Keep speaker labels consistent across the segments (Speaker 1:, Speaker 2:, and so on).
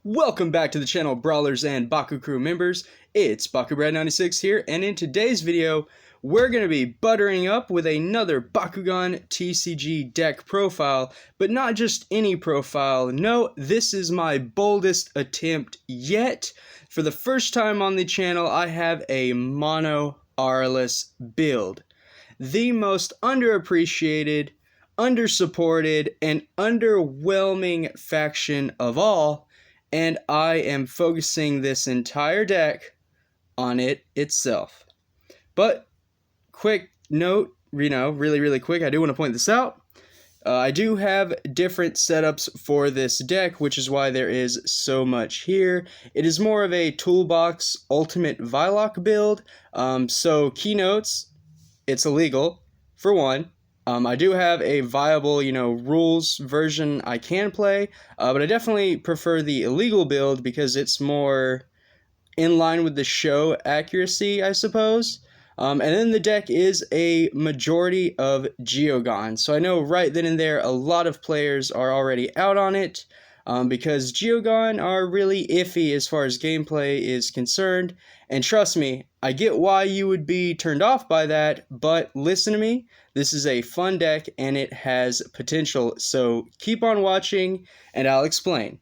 Speaker 1: Welcome back to the channel, Brawlers and Baku Crew members. It's BakuBrad96 here, and in today's video, we're going to be buttering up with another Bakugan TCG deck profile, but not just any profile. No, this is my boldest attempt yet. For the first time on the channel, I have a mono Aurelus build. The most underappreciated, undersupported, and underwhelming faction of all. And I am focusing this entire deck on it itself. But, quick note, really quick, I do want to point this out. I do have different setups for this deck, which is why there is so much here. It is more of a toolbox ultimate Viloch build. So, keynotes, it's illegal, for one. I do have a viable, rules version I can play, but I definitely prefer the illegal build because it's more in line with the show accuracy, I suppose. And then the deck is a majority of Geogan, so I know right then and there a lot of players are already out on it, because Geogan are really iffy as far as gameplay is concerned, and trust me, I get why you would be turned off by that, but listen to me, this is a fun deck and it has potential, so keep on watching and I'll explain.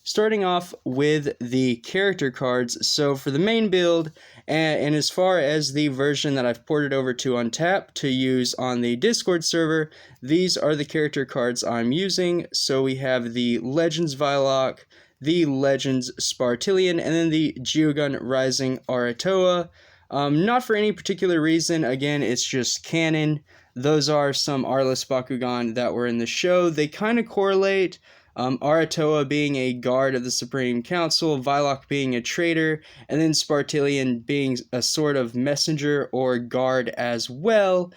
Speaker 1: Starting off with the character cards, so for the main build, and as far as the version that I've ported over to Untap to use on the Discord server, these are the character cards I'm using. So we have the Legends Viloch, the Legends Spartillion, and then the Geogan Rising Aratoa. Not for any particular reason, again, it's just canon. Those are some AUR3LUS Bakugan that were in the show. They kind of correlate. Aratoa being a guard of the Supreme Council, Viloch being a traitor, and then Spartillion being a sort of messenger or guard as well,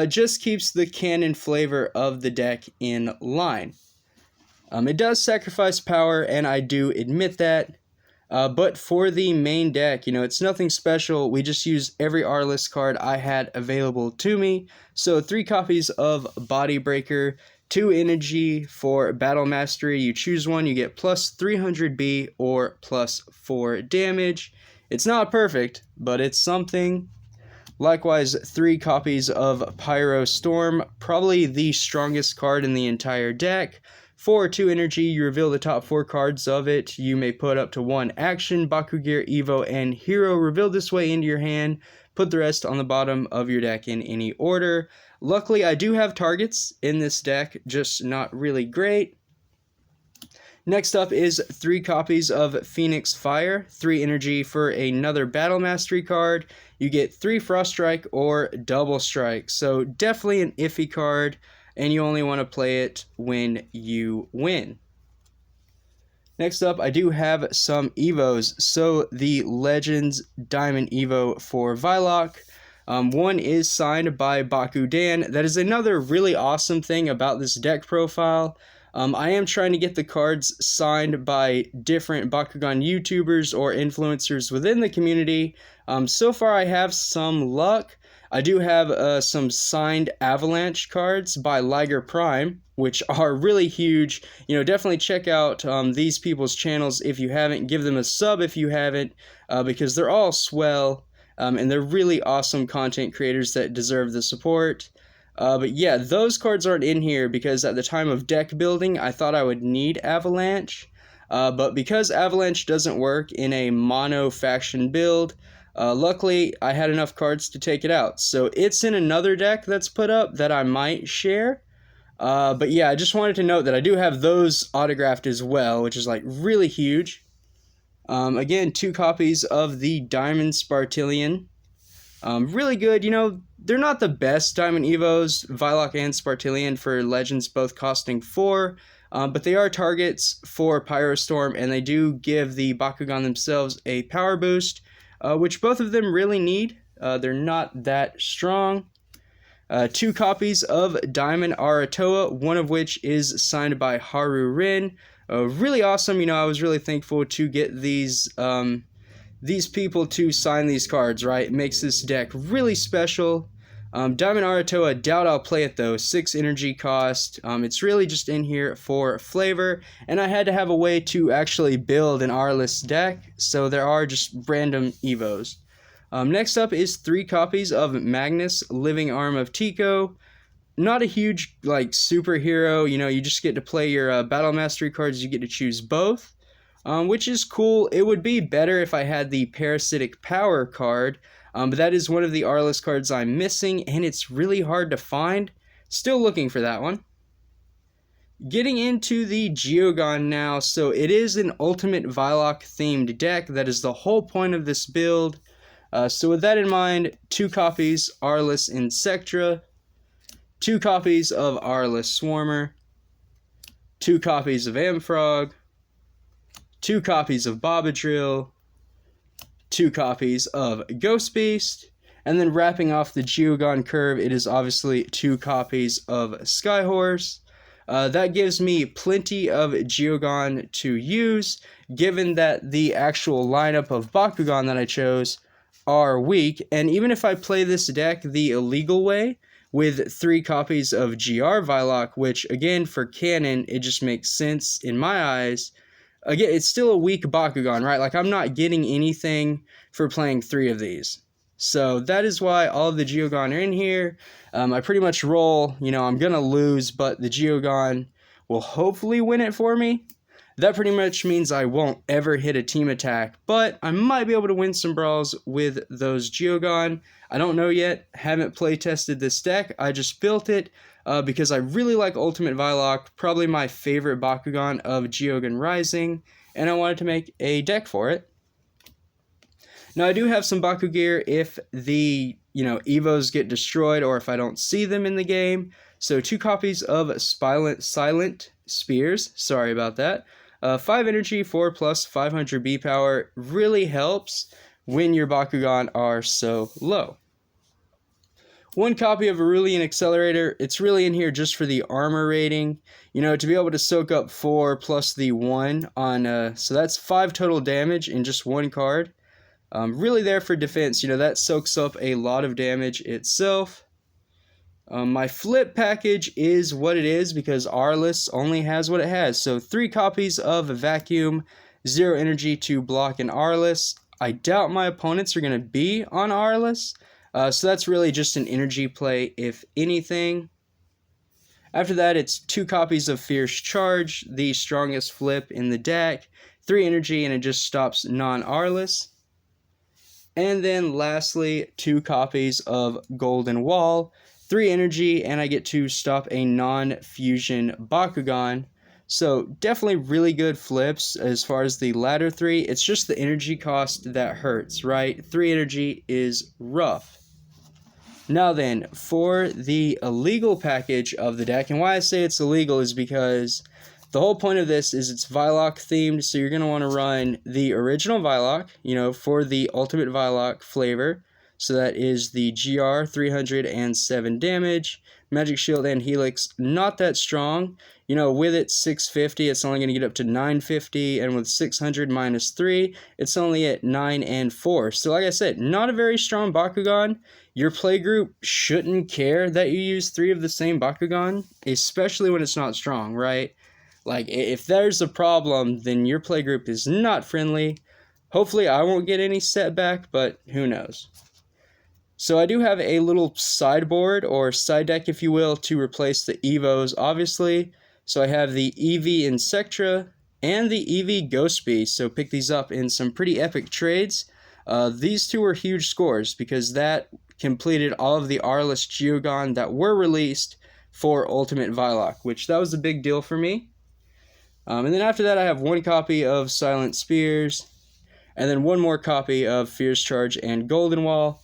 Speaker 1: just keeps the canon flavor of the deck in line. It does sacrifice power, and I do admit that, but for the main deck, it's nothing special. We just use every AUR3LUS card I had available to me. So 3 copies of Body Breaker, 2 energy for Battle Mastery. You choose one, you get plus 300B or plus 4 damage. It's not perfect, but it's something. Likewise, 3 copies of Pyro Storm, probably the strongest card in the entire deck. For 2 energy, you reveal the top 4 cards of it. You may put up to 1 action, Bakugear, Evo, and Hero. Reveal this way into your hand. Put the rest on the bottom of your deck in any order. Luckily, I do have targets in this deck, just not really great. Next up is 3 copies of Phoenix Fire, 3 energy for another Battle Mastery card. You get 3 Frost Strike or Double Strike, so definitely an iffy card, and you only want to play it when you win. Next up, I do have some Evos. So the Legends Diamond Evo for Viloch. One is signed by Bakugan. That is another really awesome thing about this deck profile. I am trying to get the cards signed by different Bakugan YouTubers or influencers within the community. So far I have some luck. I do have some signed Avalanche cards by Liger Prime, which are really huge. Definitely check out these people's channels if you haven't. Give them a sub if you haven't, because they're all swell, and they're really awesome content creators that deserve the support. But yeah, those cards aren't in here because at the time of deck building, I thought I would need Avalanche. But because Avalanche doesn't work in a mono faction build, luckily, I had enough cards to take it out. So it's in another deck that's put up that I might share. But yeah, I just wanted to note that I do have those autographed as well, which is like really huge. Again, 2 copies of the Diamond Spartillion. Really good. They're not the best Diamond Evos, Viloch and Spartillion for Legends, both costing 4. But they are targets for Pyrostorm, and they do give the Bakugan themselves a power boost, which both of them really need. They're not that strong. 2 copies of Diamond Aratoa, one of which is signed by Haru Rin. Really awesome. I was really thankful to get these people to sign these cards, right? It makes this deck really special. Diamond Aratoa, doubt I'll play it though. 6 energy cost. It's really just in here for flavor, and I had to have a way to actually build an Aurelus deck, so there are just random Evos. Next up is 3 copies of Magnus, Living Arm of Tico. Not a huge like superhero, you just get to play your battle mastery cards. You get to choose both, which is cool. It would be better if I had the Parasitic Power card. But that is one of the Aurelus cards I'm missing, and it's really hard to find. Still looking for that one. Getting into the Geogan now, so it is an Ultimate Viloch themed deck. That is the whole point of this build. So with that in mind, 2 copies Aurelus Insectra, 2 copies of Aurelus Swarmer, 2 copies of Amfrog, 2 copies of Bobadrill, 2 copies of Ghost Beast, and then wrapping off the Geogan curve, it is obviously 2 copies of Skyhorse. That gives me plenty of Geogan to use, given that the actual lineup of Bakugan that I chose are weak, and even if I play this deck the illegal way, with 3 copies of GR Viloch, which again for canon, it just makes sense in my eyes. Again, it's still a weak Bakugan, right? Like, I'm not getting anything for playing 3 of these. So that is why all of the Geogan are in here. I pretty much roll, I'm going to lose, but the Geogan will hopefully win it for me. That pretty much means I won't ever hit a team attack, but I might be able to win some brawls with those Geogan. I don't know yet, haven't play tested this deck, I just built it. Because I really like Ultimate Viloch, probably my favorite Bakugan of Geogan Rising, and I wanted to make a deck for it. Now I do have some Baku gear if the Evos get destroyed or if I don't see them in the game. So 2 copies of Silent Spears, sorry about that. 5 energy, 4+ 500 B power really helps when your Bakugan are so low. 1 copy of Aurelian Accelerator. It's really in here just for the armor rating. To be able to soak up 4 plus the 1 on, so that's 5 total damage in just 1 card. Really there for defense. That soaks up a lot of damage itself. My flip package is what it is because Aurelus only has what it has. So 3 copies of Vacuum, 0 energy to block an Aurelus. I doubt my opponents are going to be on Aurelus. So that's really just an energy play, if anything. After that, it's 2 copies of Fierce Charge, the strongest flip in the deck, 3 energy, and it just stops non-Aurelus. And then lastly, 2 copies of Golden Wall, 3 energy, and I get to stop a non-fusion Bakugan. So definitely really good flips as far as the latter 3. It's just the energy cost that hurts, right? 3 energy is rough. Now then, for the illegal package of the deck, and why I say it's illegal is because the whole point of this is it's Viloch themed, so you're going to want to run the original Viloch, for the Ultimate Viloch flavor. So that is the GR, 307 damage, Magic Shield and Helix, not that strong. With it 650, it's only going to get up to 950, and with 600 minus 3, it's only at 9 and 4. So like I said, not a very strong Bakugan. Your playgroup shouldn't care that you use 3 of the same Bakugan, especially when it's not strong, right? Like, if there's a problem, then your playgroup is not friendly. Hopefully I won't get any setback, but who knows. So I do have a little sideboard, or side deck if you will, to replace the Evos, obviously. So I have the EV Insectra and the EV Ghost Beast, so pick these up in some pretty epic trades. These 2 are huge scores, because that completed all of the Aurelus Geogan that were released for Ultimate Viloch, which that was a big deal for me. And then after that I have 1 copy of Silent Spears, and then 1 more copy of Fierce Charge and Golden Wall.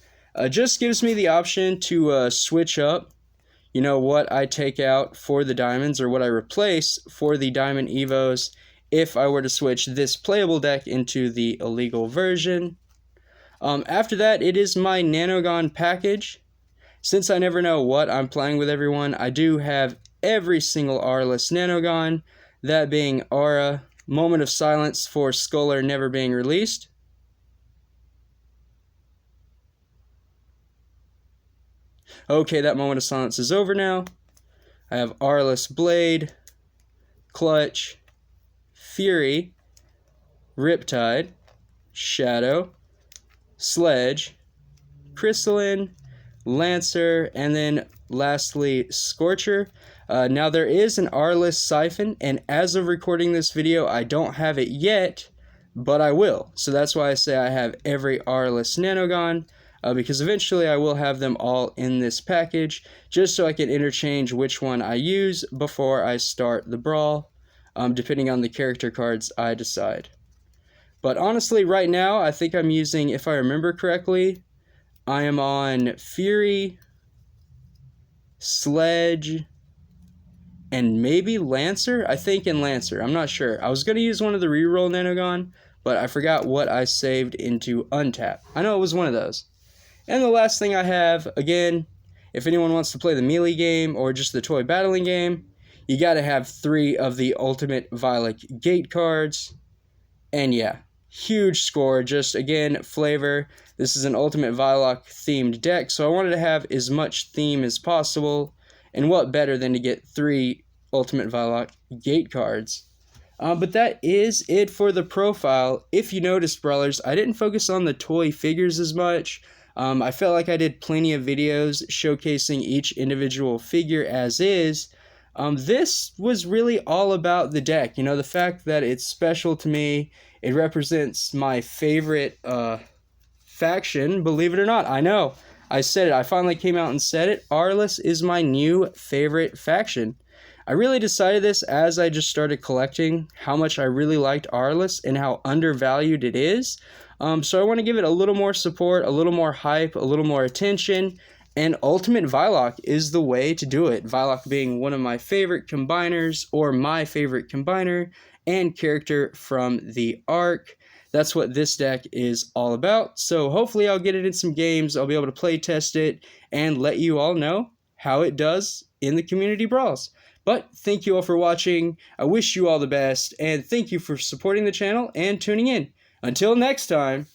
Speaker 1: Just gives me the option to switch up, what I take out for the diamonds or what I replace for the diamond Evos if I were to switch this playable deck into the illegal version. After that, it is my Nanogon package. Since I never know what I'm playing with everyone, I do have every single Aurelus Nanogon, that being Aura, Moment of Silence for Scholar never being released, Okay, that moment of silence is over now. I have Aurelus Blade, Clutch, Fury, Riptide, Shadow, Sledge, Crystalline, Lancer, and then lastly Scorcher. Now there is an Aurelus Siphon, and as of recording this video, I don't have it yet, but I will. So that's why I say I have every Aurelus Nanogon, because eventually I will have them all in this package, just so I can interchange which one I use before I start the brawl, depending on the character cards I decide. But honestly, right now, I think I'm using, if I remember correctly, I am on Fury, Sledge, and maybe Lancer? I think in Lancer. I'm not sure. I was going to use one of the reroll Nanogon, but I forgot what I saved into Untap. I know it was one of those. And the last thing I have, again, if anyone wants to play the melee game or just the toy battling game, you got to have 3 of the Ultimate Viloch gate cards. And yeah, huge score, just again, flavor. This is an Ultimate Viloch themed deck, so I wanted to have as much theme as possible. And what better than to get 3 Ultimate Viloch gate cards. But that is it for the profile. If you noticed, brawlers, I didn't focus on the toy figures as much. I felt like I did plenty of videos showcasing each individual figure as is. This was really all about the deck. You know, the fact that it's special to me. It represents my favorite faction, believe it or not. I know. I said it. I finally came out and said it. Aurelus is my new favorite faction. I really decided this as I just started collecting how much I really liked Aurelus and how undervalued it is. So I want to give it a little more support, a little more hype, a little more attention, and Ultimate Viloch is the way to do it. Viloch being one of my favorite combiners, or my favorite combiner, and character from the arc. That's what this deck is all about. So hopefully I'll get it in some games. I'll be able to play test it and let you all know how it does in the community brawls. But thank you all for watching. I wish you all the best, and thank you for supporting the channel and tuning in. Until next time.